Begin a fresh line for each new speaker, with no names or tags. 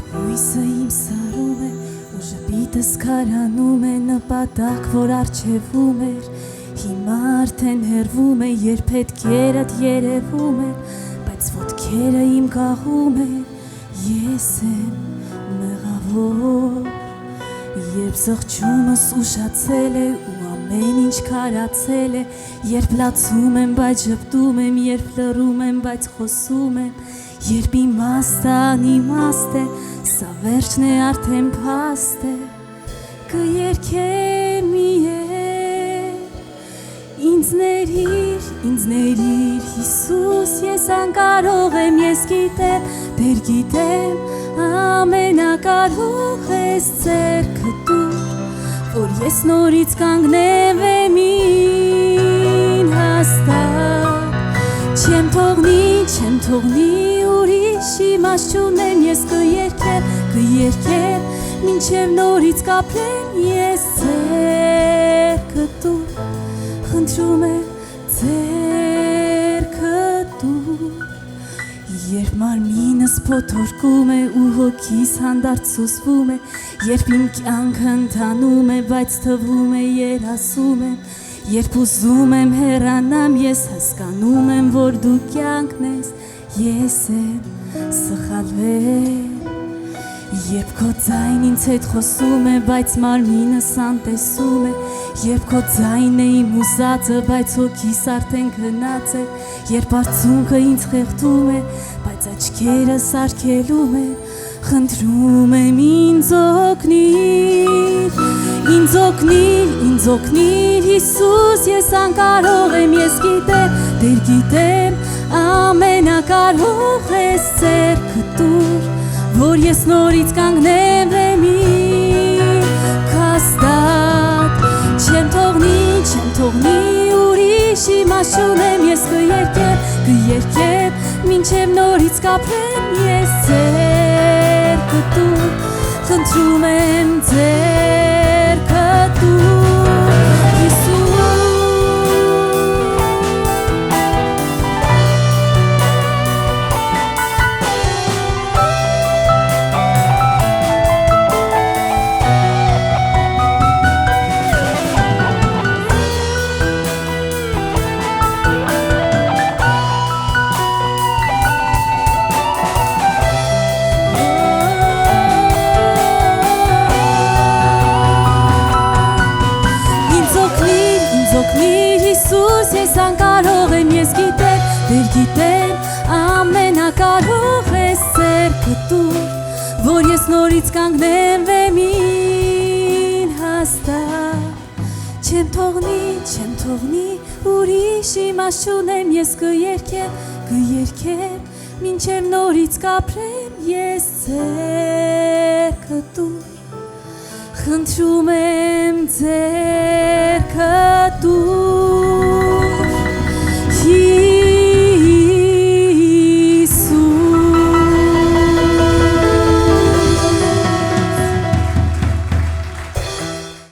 Հույսը իմ սարում է, ու ժպիտս քարանում է, նպատակ, որ առջևում էր, հիմա արդեն հեռվում է, երբ հետքերդ երևում է, բայց ոտքերը իմ կաղում է, ես եմ մեղավոր, երբ զղջումս ուշացել է, ու ամեն ինչ քարացել է, երբ լացում եմ, բայց ժպտում եմ, երբ լռում եմ, բայց խոսում եմ, երբ իմաստը անիմաստ է, սա վերջն է արդեն փաստ է, կերքեմ ինձ ներիր, Հիսուս, ես անկարող եմ, ես գիտեմ, դեր գիտեմ, ամենակարող ես ձեռքդ դուր, որ ես նորից կանգնեմ ինձ հաստատ, չեմ թողնի ուրիշ իմաստ չունեմ, ես կերքեմ, մինչև նորից կապրեմ, ես ձեռքդ դուր, խնդրում եմ ձեռքդ դուր, երբ մարմինս փոթորկում է ու հոգիս հանդարտ սուզվում է, երբ իմ կյանքը ընթանում է, բայց թվում է երասում եմ, երբ ուզում եմ հեռանամ, ես հասկանում եմ, որ դու կյանքն ես, ես եմ սխալվել, երբ քո ձայնն ինձ հետ խոսում է, բայց մարմինս անտեսում է, երբ քո ձայնն է իմ ուզածը, բայց հոգիս արդեն գնաց է, երբ արցունքը ինձ խեղդում է, բայց աչքերս արգելում է, խնդրում եմ ինձ օգնիր, Հիսուս, ես անկարող եմ, ես գիտեմ, դեր գիտեմ, ամենակարող ես ձեռքդ դուր, որ ես նորից կանգնեմ հաստատ, չեմ թողնի ուրիշ իմաստ չունեմ, ես կերքեմ, մինչև նորից կապրեմ, ես ձեռքդ դուր, խնդրում եմ ձեռքդ դուր, Հիսուս. Հիսուս, ես անկարող եմ, ես գիտեմ, դեր գիտեմ, ամենակարող ես ձեռքդ դուր, որ ես նորից կանգնեմ ինձ հաստատ, չեմ թողնի ուրիշ իմաստ չունեմ, ես կերքեմ, մինչև նորից կապրեմ, ես ձեռքդ դուր, խնդրում եմ ձեռքդ դուր.